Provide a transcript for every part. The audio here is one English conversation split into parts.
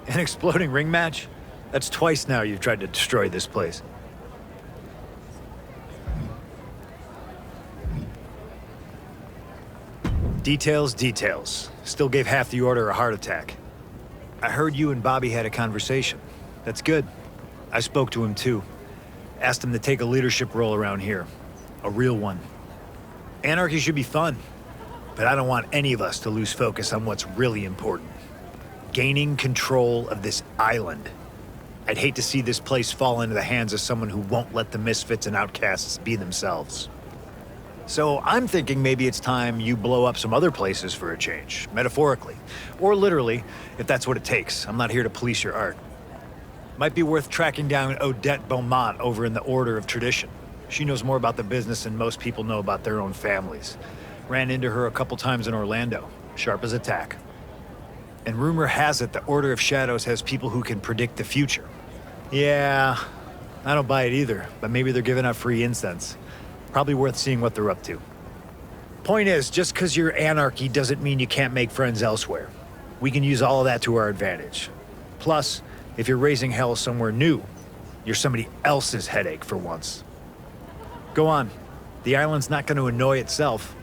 An exploding ring match? That's twice now you've tried to destroy this place. Details, details. Still gave half the order a heart attack. I heard you and Bobby had a conversation. That's good. I spoke to him too. Asked him to take a leadership role around here. A real one. Anarchy should be fun, but I don't want any of us to lose focus on what's really important. Gaining control of this island. I'd hate to see this place fall into the hands of someone who won't let the misfits and outcasts be themselves. So I'm thinking maybe it's time you blow up some other places for a change, metaphorically. Or literally, if that's what it takes. I'm not here to police your art. Might be worth tracking down Odette Beaumont over in the Order of Tradition. She knows more about the business than most people know about their own families. Ran into her a couple times in Orlando, sharp as a tack. And rumor has it the Order of Shadows has people who can predict the future. Yeah, I don't buy it either, but maybe they're giving out free incense. Probably worth seeing what they're up to. Point is, just because you're anarchy doesn't mean you can't make friends elsewhere. We can use all of that to our advantage. Plus, if you're raising hell somewhere new, you're somebody else's headache for once. Go on. The island's not going to annoy itself.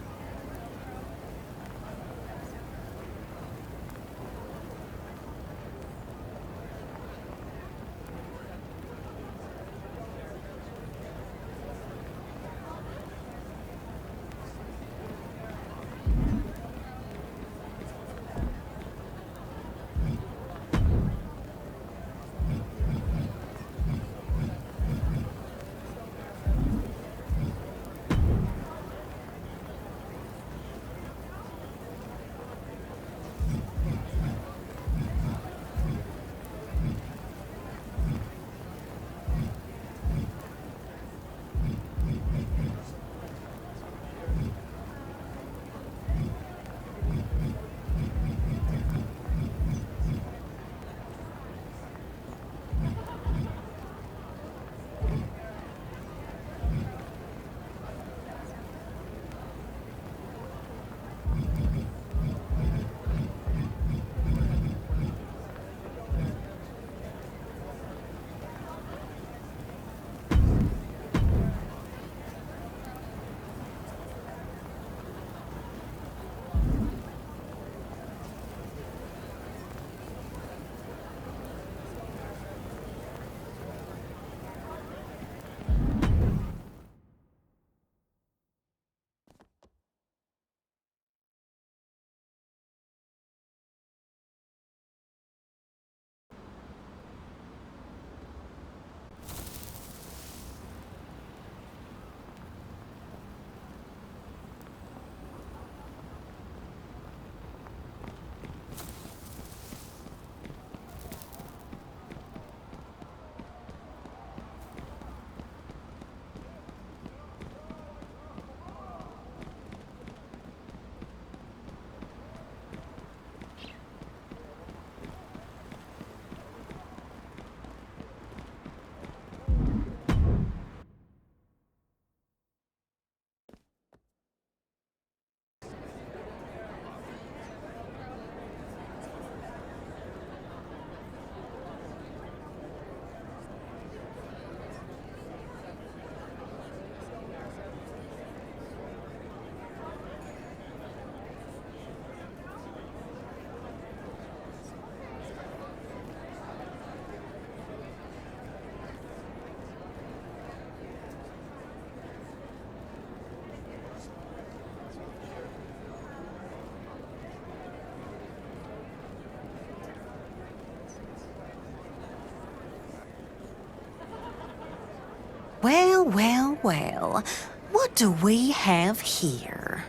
Well, well, well. What do we have here?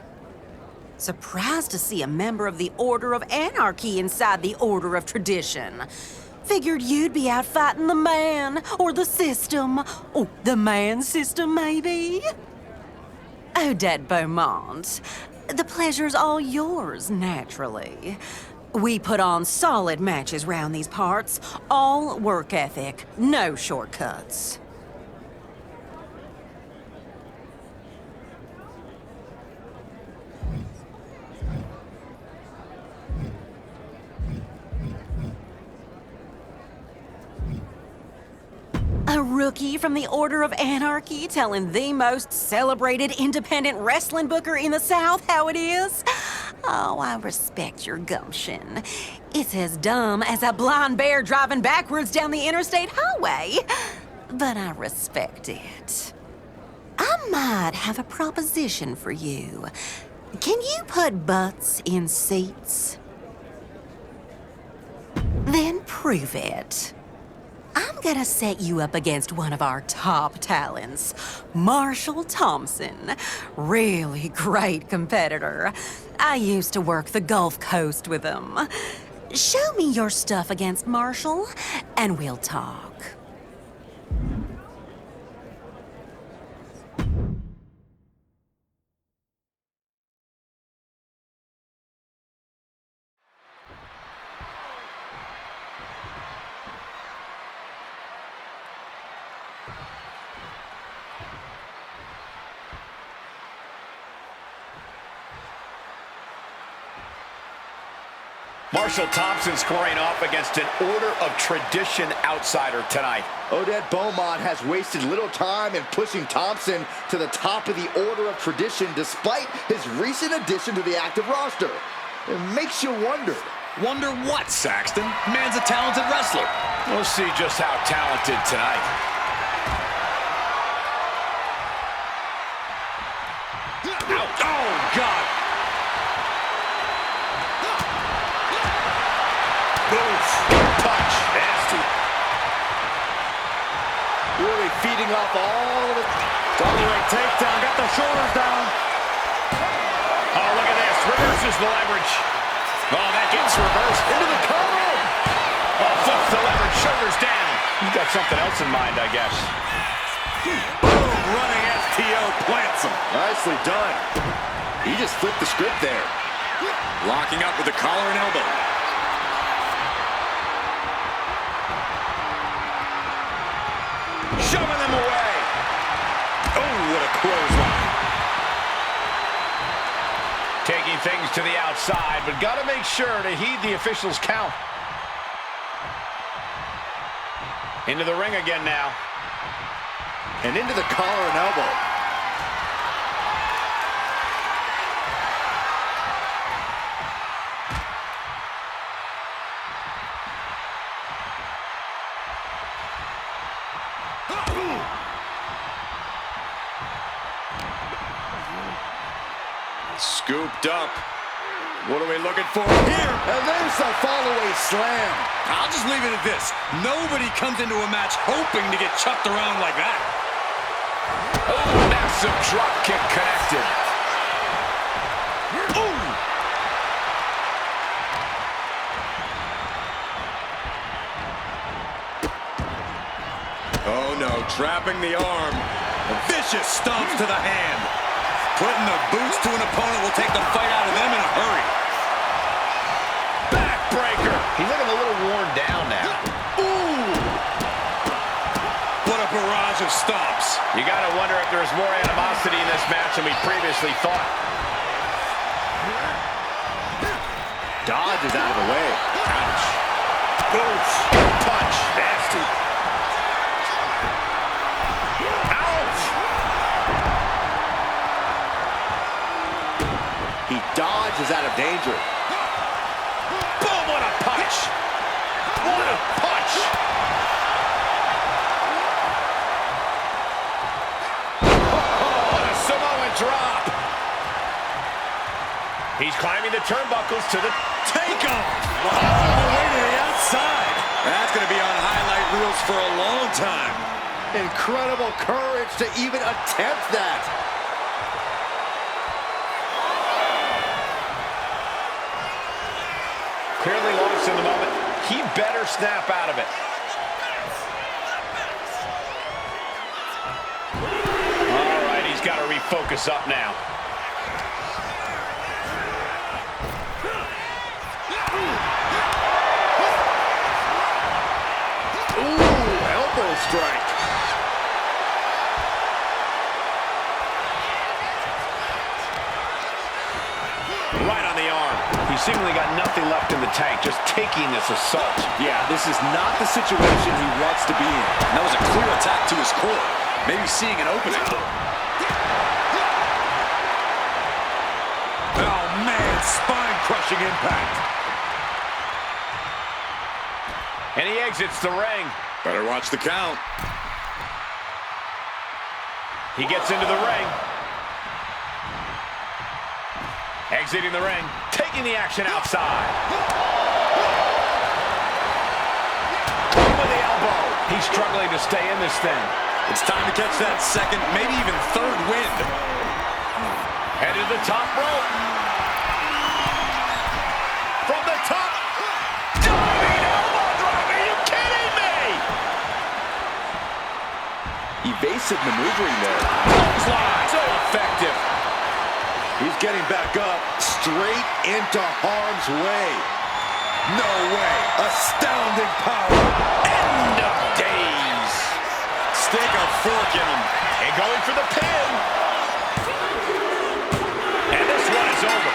Surprised to see a member of the Order of Anarchy inside the Order of Tradition. Figured you'd be out fighting the man, or the system. Oh, the man system, maybe? Odette Beaumont, the pleasure's all yours, naturally. We put on solid matches round these parts, all work ethic, no shortcuts. A rookie from the Order of Anarchy telling the most celebrated independent wrestling booker in the South how it is? Oh, I respect your gumption. It's as dumb as a blind bear driving backwards down the interstate highway, but I respect it. I might have a proposition for you. Can you put butts in seats? Then prove it. I'm gonna set you up against one of our top talents, Marshall Thompson. Really great competitor. I used to work the Gulf Coast with him. Show me your stuff against Marshall, and we'll talk. Marshall Thompson squaring off against an Order of Tradition outsider tonight. Odette Beaumont has wasted little time in pushing Thompson to the top of the Order of Tradition despite his recent addition to the active roster. It makes you wonder. Wonder what, Saxton? Man's a talented wrestler. We'll see just how talented tonight. Ouch. Oh, God. Punch. Nasty. Really feeding off all of it. Double-leg takedown. Got the shoulders down. Oh, look at this. Reverses the leverage. Oh, that gets reversed. Into the cover. Oh, flips the leverage. Shoulders down. He's got something else in mind, I guess. Boom. Running STO plants him. Nicely done. He just flipped the script there. Locking up with the collar and elbow. Shoving them away. Oh, what a clothesline. Taking things to the outside, but got to make sure to heed the official's count. Into the ring again now. And into the collar and elbow. Scooped up. What are we looking for here? And there's the follow-away slam. I'll just leave it at this. Nobody comes into a match hoping to get chucked around like that. Oh, massive drop kick connected. Ooh. Oh, no. Trapping the arm. A vicious stomps to the hand. Putting the boots to an opponent will take the fight out of them in a hurry. Backbreaker. He's looking a little worn down now. Ooh! What a barrage of stomps. You got to wonder if there's more animosity in this match than we previously thought. Dodges out of the way. Ouch. Oof. Punch. Nasty. Ouch. He dodges out of danger. Boom, what a punch. What a punch. Oh, and a Samoan drop. He's climbing the turnbuckles to the Takeoff! All the way to the outside. That's going to be on highlight reels for a long time. Incredible courage to even attempt that. Clearly lost in the moment. He better snap out of it. All right, he's got to refocus up now. Ooh, elbow strike. Right on the arm. He seemingly got nothing nothing left in the tank, just taking this assault. Yeah, this is not the situation he wants to be in. And that was a clear attack to his core. Maybe seeing an opening. Oh, man, spine-crushing impact. And he exits the ring. Better watch the count. He gets into the ring. Exiting the ring, taking the action outside. With the elbow. He's struggling to stay in this thing. It's time to catch that second, maybe even third wind. Headed to the top rope. From the top. Diving elbow drop. Are you kidding me? Evasive maneuvering there. Slide. So effective. He's getting back up, straight into harm's way. No way. Astounding power. End of days. Stick a fork in him. And going for the pin. And this one is over.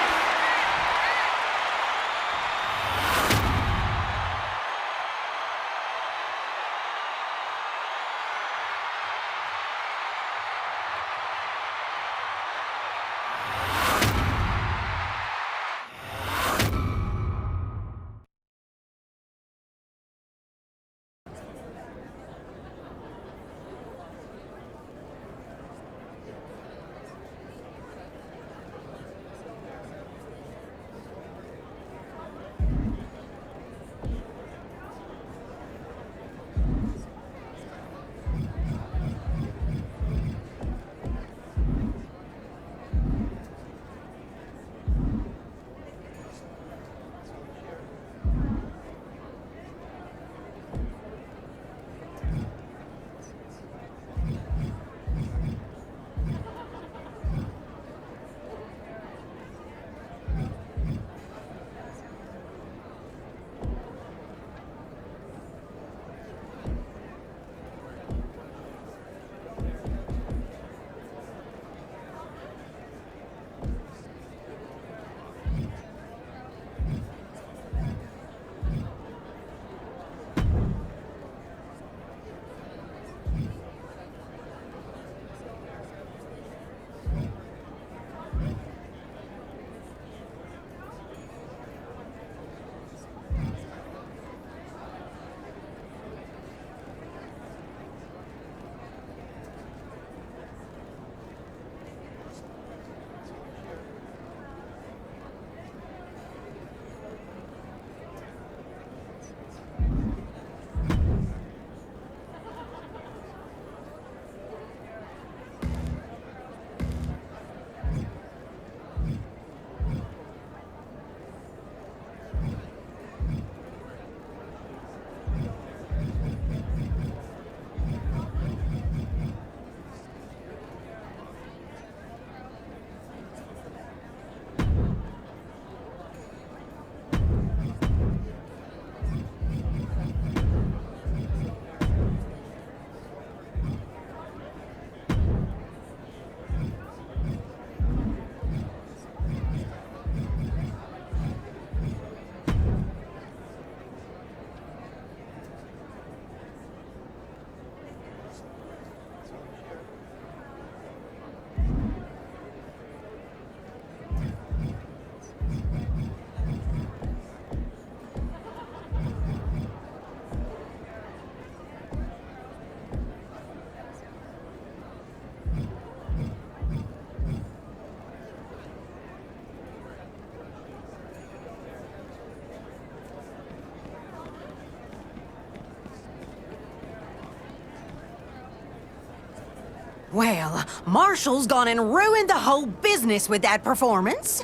Well, Marshall's gone and ruined the whole business with that performance.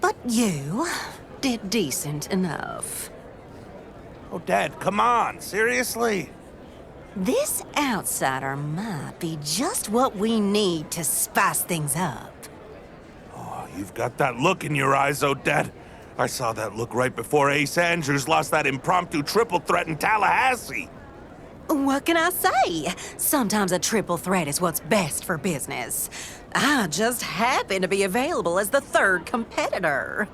But you did decent enough. Oh, Dad, come on. Seriously? This outsider might be just what we need to spice things up. Oh, you've got that look in your eyes, Odette. I saw that look right before Ace Andrews lost that impromptu triple threat in Tallahassee. What can I say? Sometimes a triple threat is what's best for business. I just happen to be available as the third competitor.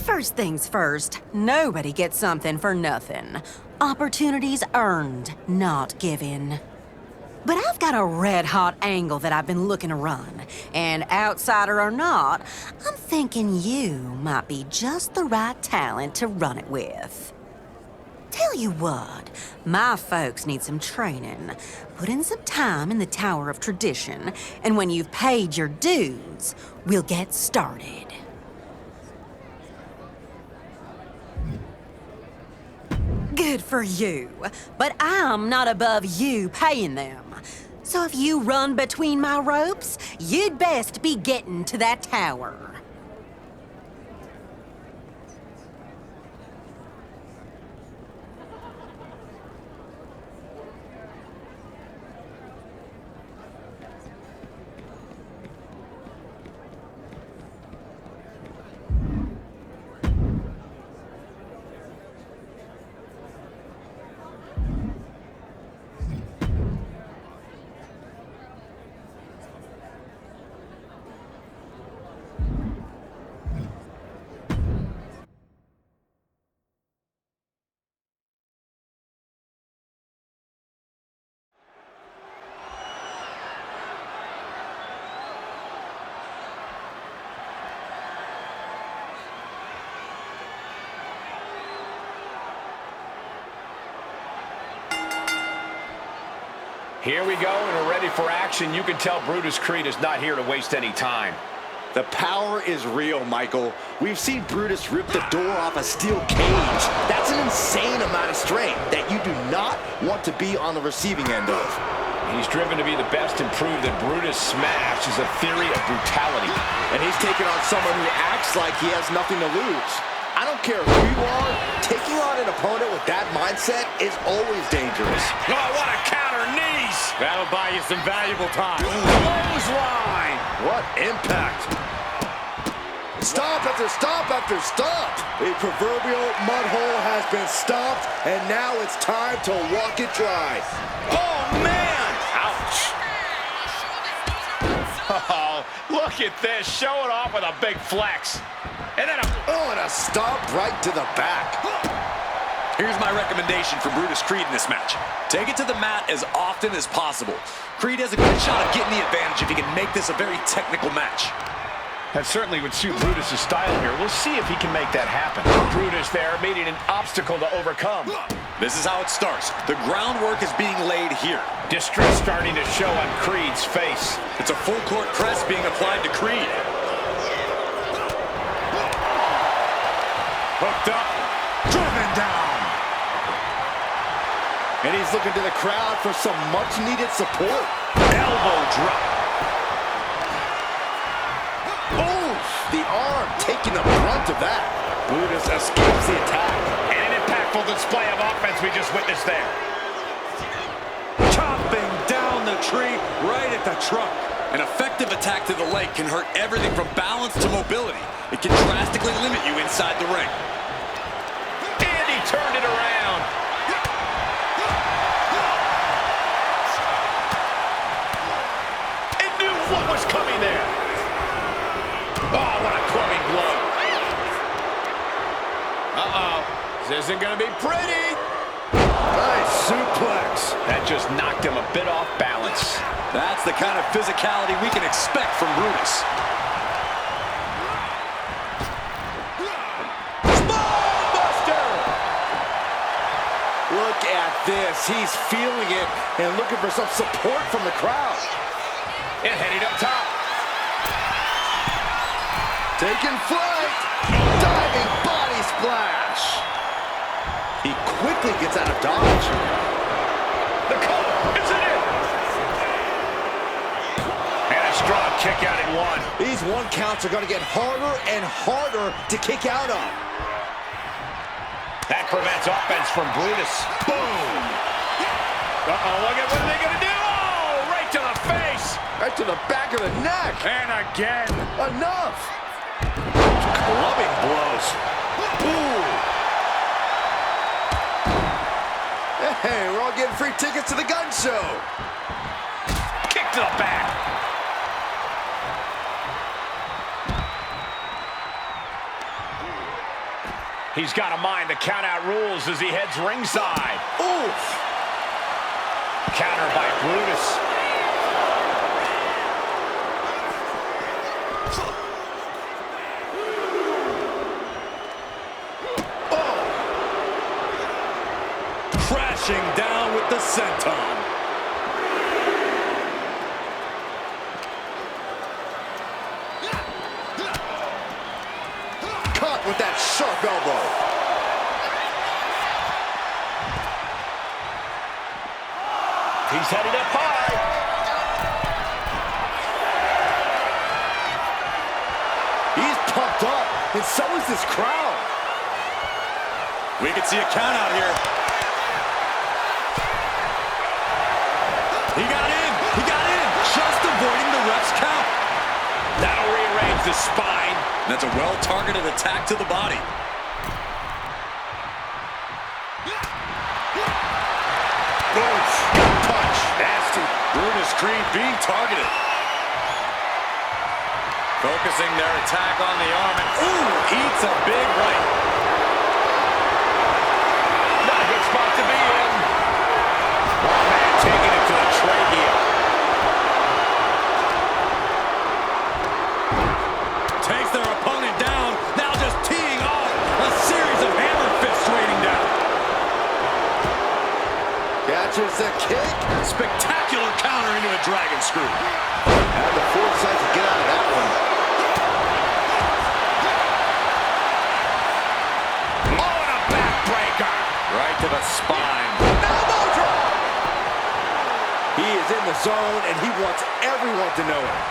First things first, nobody gets something for nothing. Opportunities earned, not given. But I've got a red-hot angle that I've been looking to run, and outsider or not, I'm thinking you might be just the right talent to run it with. Tell you what, my folks need some training. Put in some time in the Tower of Tradition, and when you've paid your dues, we'll get started. Good for you, but I'm not above you paying them. So if you run between my ropes, you'd best be getting to that tower. Here we go, and we're ready for action. You can tell Brutus Creed is not here to waste any time. The power is real, Michael. We've seen Brutus rip the door off a steel cage. That's an insane amount of strength that you do not want to be on the receiving end of. He's driven to be the best and prove that Brutus smash is a theory of brutality. And he's taking on someone who acts like he has nothing to lose. I don't care who you are, taking on an opponent with that mindset is always dangerous. Oh, what a counter, knees! That'll buy you some valuable time. Clothesline! What impact! Stomp after stomp after stomp! The proverbial mud hole has been stomped, and now it's time to walk it dry. Oh, man! Ouch! Oh, look at this, showing off with a big flex. And then a stomp right to the back. Here's my recommendation for Brutus Creed in this match. Take it to the mat as often as possible. Creed has a good shot of getting the advantage if he can make this a very technical match. That certainly would suit Brutus' style here. We'll see if he can make that happen. Brutus there meeting an obstacle to overcome. This is how it starts. The groundwork is being laid here. Distress starting to show on Creed's face. It's a full court press being applied to Creed. Hooked up, driven down. And he's looking to the crowd for some much-needed support. Elbow drop. Oh, the arm taking the brunt of that. Brutus escapes the attack. And an impactful display of offense we just witnessed there. Chopping down the tree right at the trunk. An effective attack to the leg can hurt everything from balance to mobility. It can drastically limit you inside the ring. And he turned it around. And knew what was coming there. Oh, what a clubbing blow. Uh-oh. This isn't going to be pretty. Nice suplex. That just knocked him a bit off balance. That's the kind of physicality we can expect from Brutus. Look at this. He's feeling it and looking for some support from the crowd. And heading up top. Taking flight. Diving body splash. He quickly gets out of dodge. The cover. Is it in? And a strong kick out in one. These one counts are going to get harder and harder to kick out of. That prevents offense from Brutus. Boom! Uh-oh, look at what are they going to do? Oh, right to the face! Right to the back of the neck. And again. Enough. Clubbing blows. Ooh. Hey, we're all getting free tickets to the gun show. Kick to the back. He's got to mind the count-out rules as he heads ringside. Oof! Counter by Brutus. Crashing down with the senton. Caught with that sharp elbow. He's headed up high. He's pumped up, and so is this crowd. We could see a count out here. He got in! He got in! Just avoiding the ref's count. That'll rearrange the spine. That's a well-targeted attack to the body. Oof. Punch. Nasty. Brutus Creed being targeted. Focusing their attack on the arm, and ooh, eats a big right. Not a good spot to be in. Oh, man, taking it to the trachea. Takes their opponent down, now just teeing off a series of hammer fists raining down. Catches the kick. Spectacular counter into a dragon screw. Had the foresight to get out of that one. Oh, and a backbreaker. Right to the spine. Elbow drop. He is in the zone, and he wants everyone to know it.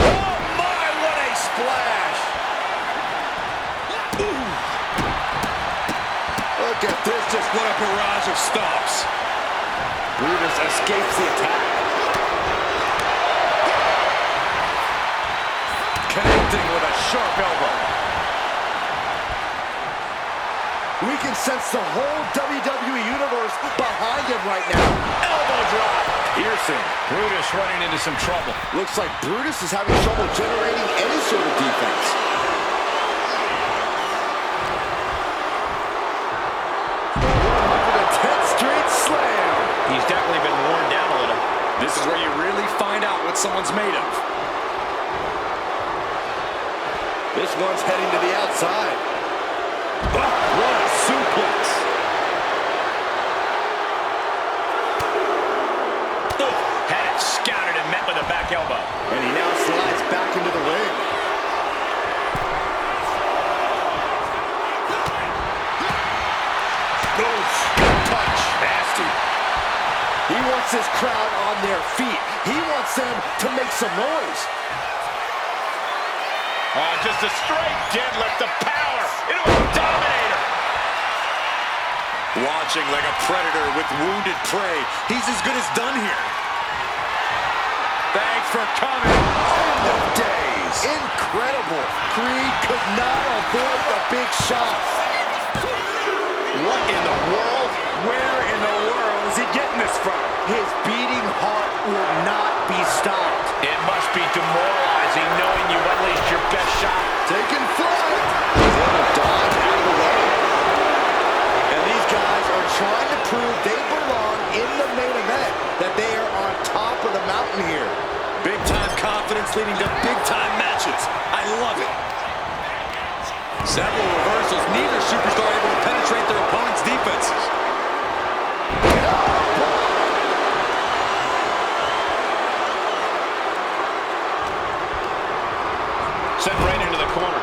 Oh, my, what a splash. Look at this. Just what a barrage of stops. Brutus escapes the attack. Connecting with a sharp elbow. We can sense the whole WWE Universe behind him right now. Elbow drop. Piercing. Brutus running into some trouble. Looks like Brutus is having trouble generating any sort of defense. Straight slam. He's definitely been worn down a little. This is where you really find out what someone's made of. This one's heading to the outside. Oh, what a suplex. Oh, had it scouted and met with a back elbow. And he now slides back into the ring. Punch. Nasty. He wants this crowd on their feet. He wants them to make some noise. Oh, just a straight deadlift of power into a dominator. Watching like a predator with wounded prey. He's as good as done here. Thanks for coming. End of days. Incredible. Creed could not avoid the big shot. What in the world? Where in the world is he getting this from? His beating heart will not be stopped. It must be demoralizing knowing you've unleashed your best shot. Taking flight. He's able to dodge out of the way. And these guys are trying to prove they belong in the main event, that they are on top of the mountain here. Big-time confidence leading to big-time matches. I love it. Several reversals, neither superstar able to penetrate their opponent's defenses. Sent right into the corner.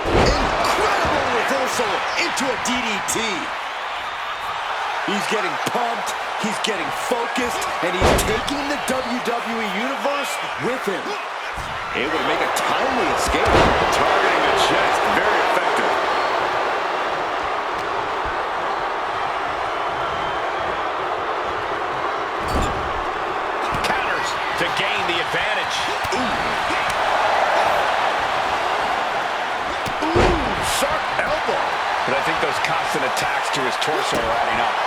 Incredible reversal into a DDT. He's getting pumped, he's getting focused, and he's taking the WWE Universe with him. Able to make a timely escape. Targeting the chest, very effective. Counters to gain the advantage. Ooh, sharp elbow. But I think those constant attacks to his torso are adding up.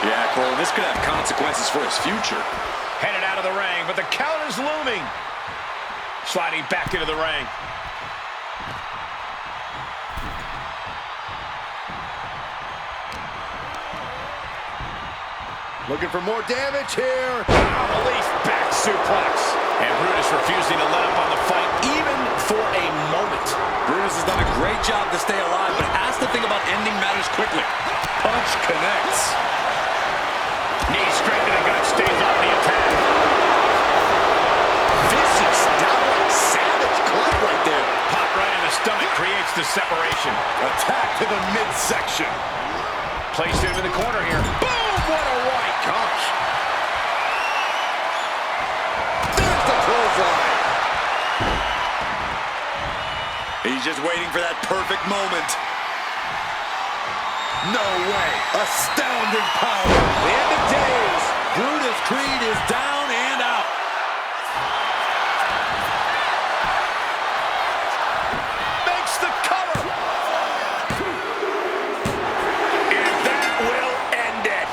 Yeah, Cole, this could have consequences for his future. Headed out of the ring, but the count is looming. Sliding back into the ring. Looking for more damage here. Release back suplex. And Brutus refusing to let up on the fight even for a moment. Brutus has done a great job to stay alive, but has to think about ending matters quickly. Punch connects. Knee straight to the gut, stays on the attack. Vicious, downright savage club right there. Pop right in the stomach creates the separation. Attack to the midsection. Placed him in the corner here. Boom! What a right. Gosh. There's the clothesline. He's just waiting for that perfect moment. No way. Astounding power. The end of days. Brutus Creed is down and out. Makes the cover. And that will end it.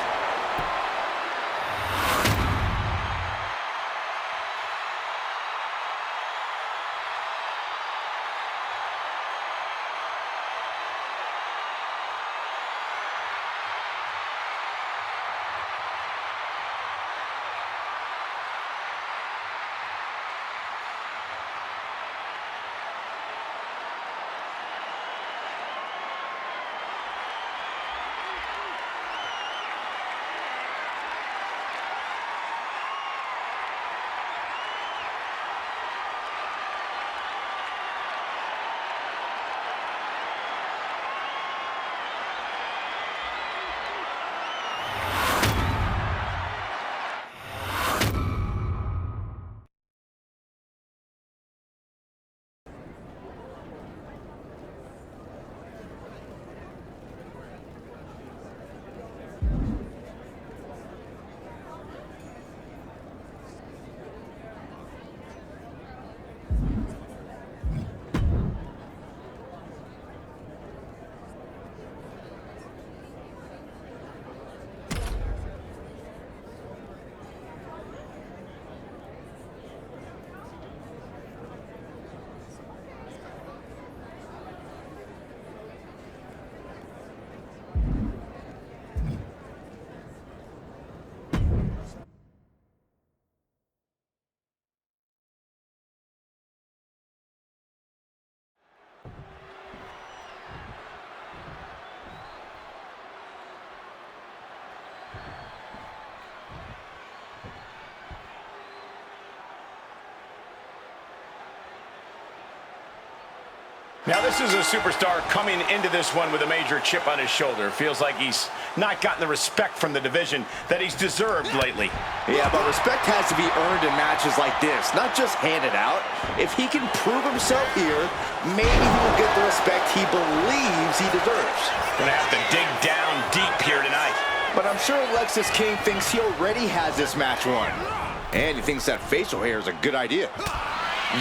Now, this is a superstar coming into this one with a major chip on his shoulder. Feels like he's not gotten the respect from the division that he's deserved lately. Yeah, but respect has to be earned in matches like this, not just handed out. If he can prove himself here, maybe he will get the respect he believes he deserves. Gonna have to dig down deep here tonight. But I'm sure Lexis King thinks he already has this match won. And he thinks that facial hair is a good idea.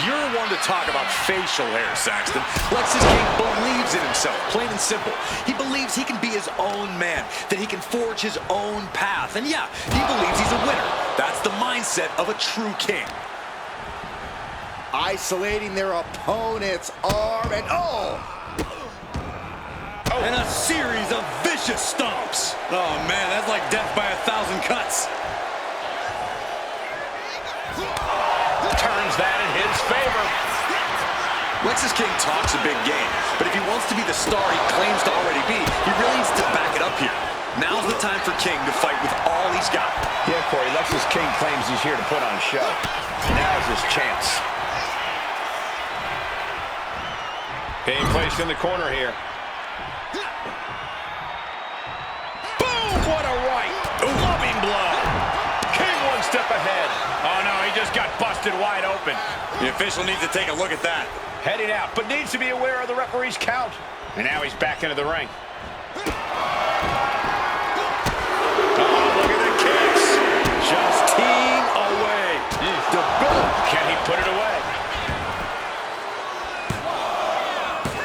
You're one to talk about facial hair, Saxton. Lexis King believes in himself, plain and simple. He believes he can be his own man, that he can forge his own path. And yeah, he believes he's a winner. That's the mindset of a true king. Isolating their opponent's arm and And a series of vicious stomps. Oh man, that's like death by 1,000 cuts. Turns that in his favor. Lexis King talks a big game, but if he wants to be the star he claims to already be, he really needs to back it up here. Now's the time for King to fight with all he's got. Yeah, Corey, Lexis King claims he's here to put on a show. Now's his chance. Being placed in the corner here. Boom! What a right! Loving blow. King one step ahead. Oh no, he just got busted wide open. The official needs to take a look at that. Heading out, but needs to be aware of the referee's count. And now he's back into the ring. Oh, look at the kicks. just teeing away. Debilitating. Can he put it away?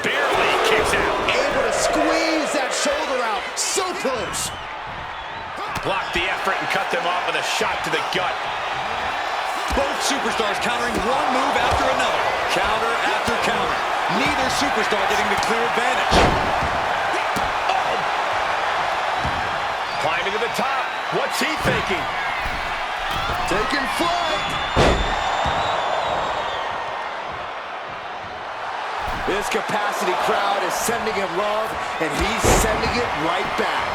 Barely kicks out. Able to squeeze that shoulder out. So close. Blocked the effort and cut them off with a shot to the gut. Both superstars countering one move after another. Counter after counter. Neither superstar getting the clear advantage. Oh. Climbing to the top. What's he thinking? Taking flight. This capacity crowd is sending him love, and he's sending it right back.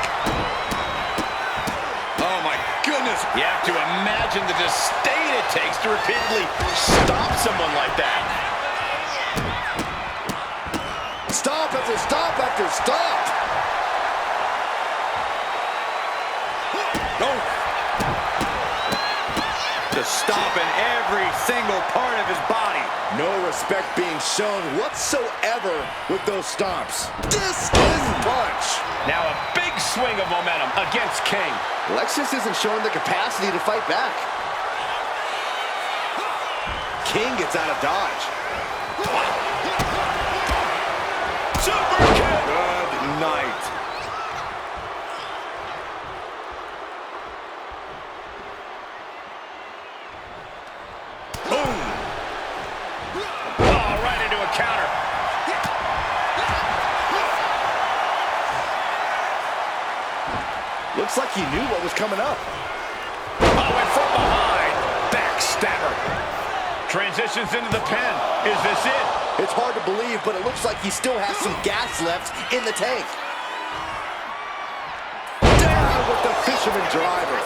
Oh my goodness. You have to imagine the disdain it takes to repeatedly stop someone like that. Stop after stop after stop. Oh. The stop in every single part of his body. No respect being shown whatsoever with those stomps. Discus punch. Now a big swing of momentum against King. Lexus isn't showing the capacity to fight back. King gets out of dodge. Super kick. Good night. Boom. Oh, right into a counter. Looks like he knew what was coming up. Oh, and from behind. Backstabber. Transitions into the pin. Is this it? It's hard to believe, but it looks like he still has some gas left in the tank. Down with the fisherman driver.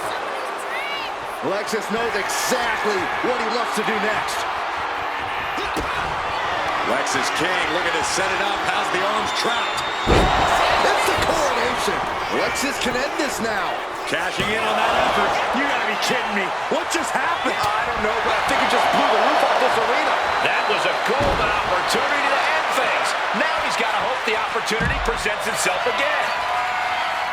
Lexus knows exactly what he loves to do next. Lexus King looking to set it up. Has the arms trapped. It's the coronation. Lexus can end this now. Cashing in on that effort. You gotta be kidding me. What just happened? I don't know, but I think it just blew the roof off this arena. That was a golden opportunity to end things. Now he's got to hope the opportunity presents itself again.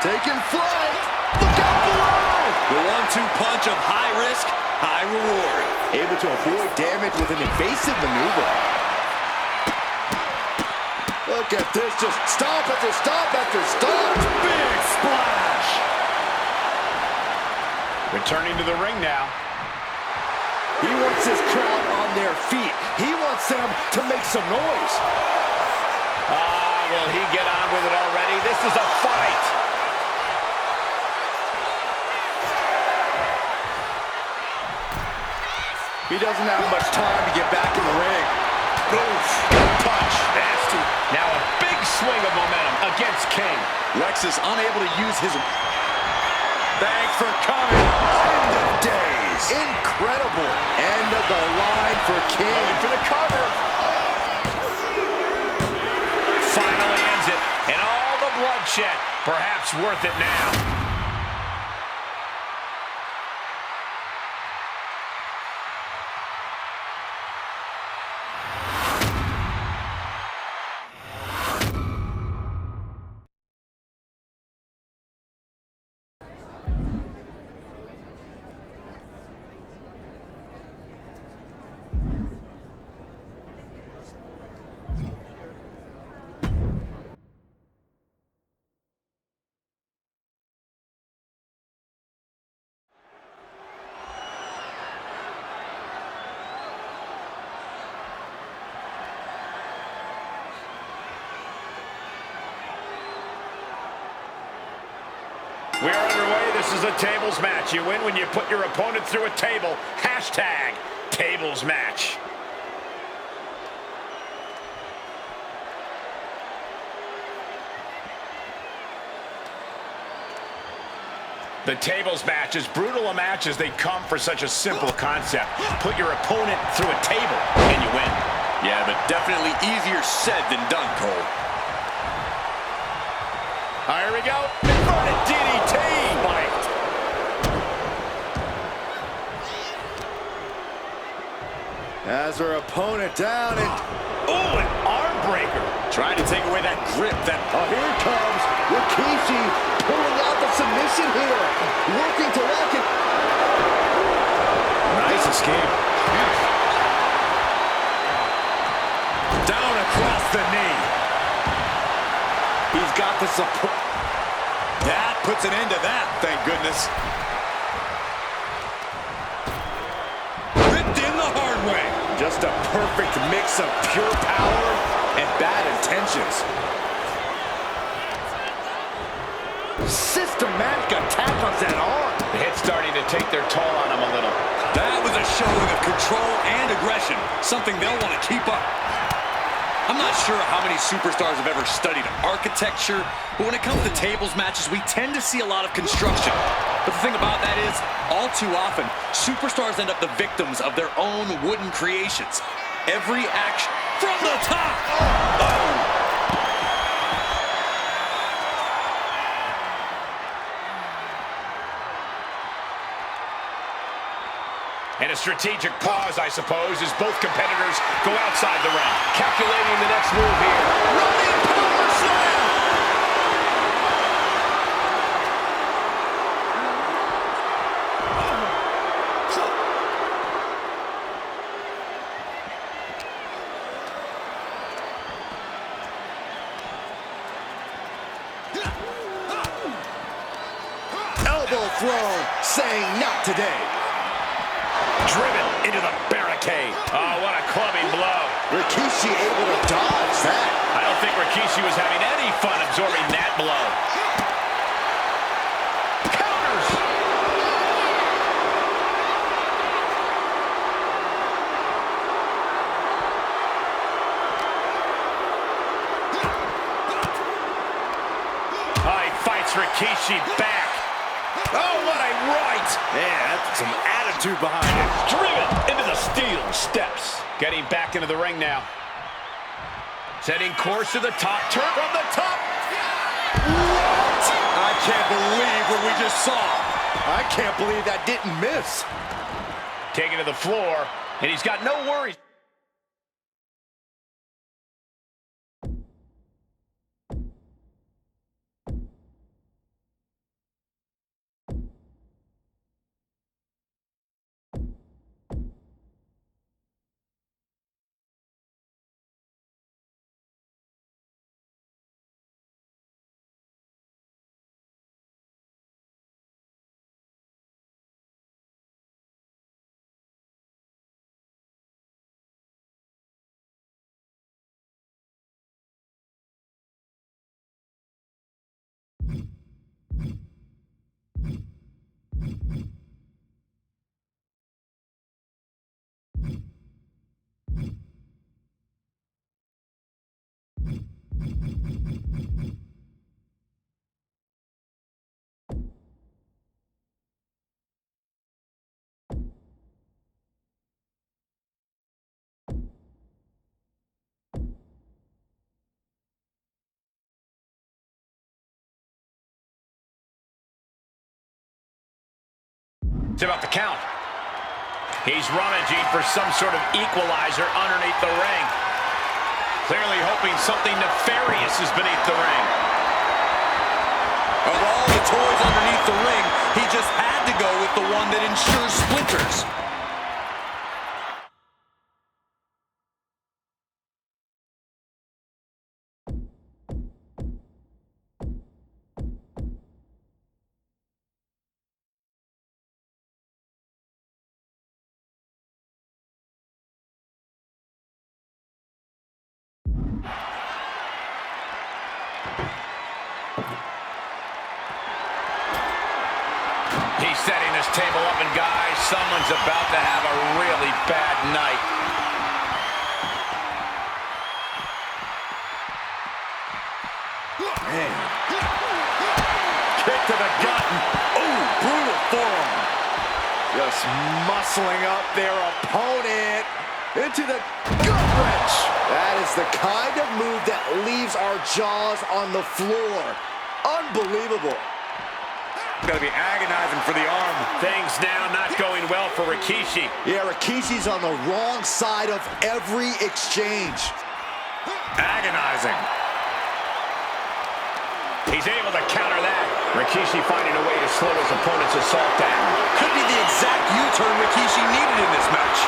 Taking flight. Look out below. The 1-2 punch of high risk, high reward. Able to avoid damage with an evasive maneuver. Look at this, just stop after stop after stop. Big splash. Returning to the ring now. He wants his crowd on their feet. He wants them to make some noise. Will he get on with it already? This is a fight. He doesn't have much time to get back in the ring. Oof. Punch. Nasty. Now a big swing of momentum against King. Lexus unable to use his... Thanks for coming. End of days. Incredible. End of the line for King. Going for the cover. Finally ends it. And all the bloodshed. Perhaps worth it now. We are underway. This is a tables match. You win when you put your opponent through a table. Hashtag tables match. The tables match, as brutal a match as they come for such a simple concept. Put your opponent through a table and you win. Yeah, but definitely easier said than done, Cole. All right, here we go. Inverted DDT. Spiked. As her opponent down and... Oh, an arm breaker. Trying to take away that grip, that... Oh, here it comes. Rikishi pulling out the submission here. Working to lock it. Nice escape. Down across the knee. He's got the support. That puts an end to that, thank goodness. Ripped Just a perfect mix of pure power and bad intentions. Systematic attack on that arm. The hit's starting to take their toll on him a little. That was a showing of control and aggression, something they'll want to keep up. I'm not sure how many superstars have ever studied architecture, but when it comes to tables matches, we tend to see a lot of construction. But the thing about that is, all too often, superstars end up the victims of their own wooden creations. Every action from the top. Oh. And a strategic pause, I suppose, as both competitors go outside the ring. Calculating the next move here. Running power slam! Elbow thrown, saying not today. Driven into the barricade. Oh, what a clubbing blow. Rikishi able to dodge that. I don't think Rikishi was having any fun absorbing that blow. Counters. Oh, he fights Rikishi back. Oh, what a right. Man, that's some attitude behind it. Driven into the steel steps. Getting back into the ring now. Setting course to the top. Turn from the top. What? I can't believe what we just saw. I can't believe that didn't miss. Taken to the floor, and he's got no worries. It's about the count. He's rummaging for some sort of equalizer underneath the ring. Clearly hoping something nefarious is beneath the ring. Of all the toys underneath the ring, he just had to go with the one that ensures splinters. He's setting this table up, and guys, someone's about to have a really bad night. Man. Kick to the gut. Ooh, brutal forearm. Just muscling up their opponent into the gut wrench. That is the kind of move that leaves our jaws on the floor. Unbelievable. Gotta be agonizing for the arm. Things now not going well for Rikishi. Yeah, Rikishi's on the wrong side of every exchange. Agonizing. He's able to counter that. Rikishi finding a way to slow his opponent's assault down. Could be the exact U-turn Rikishi needed in this match.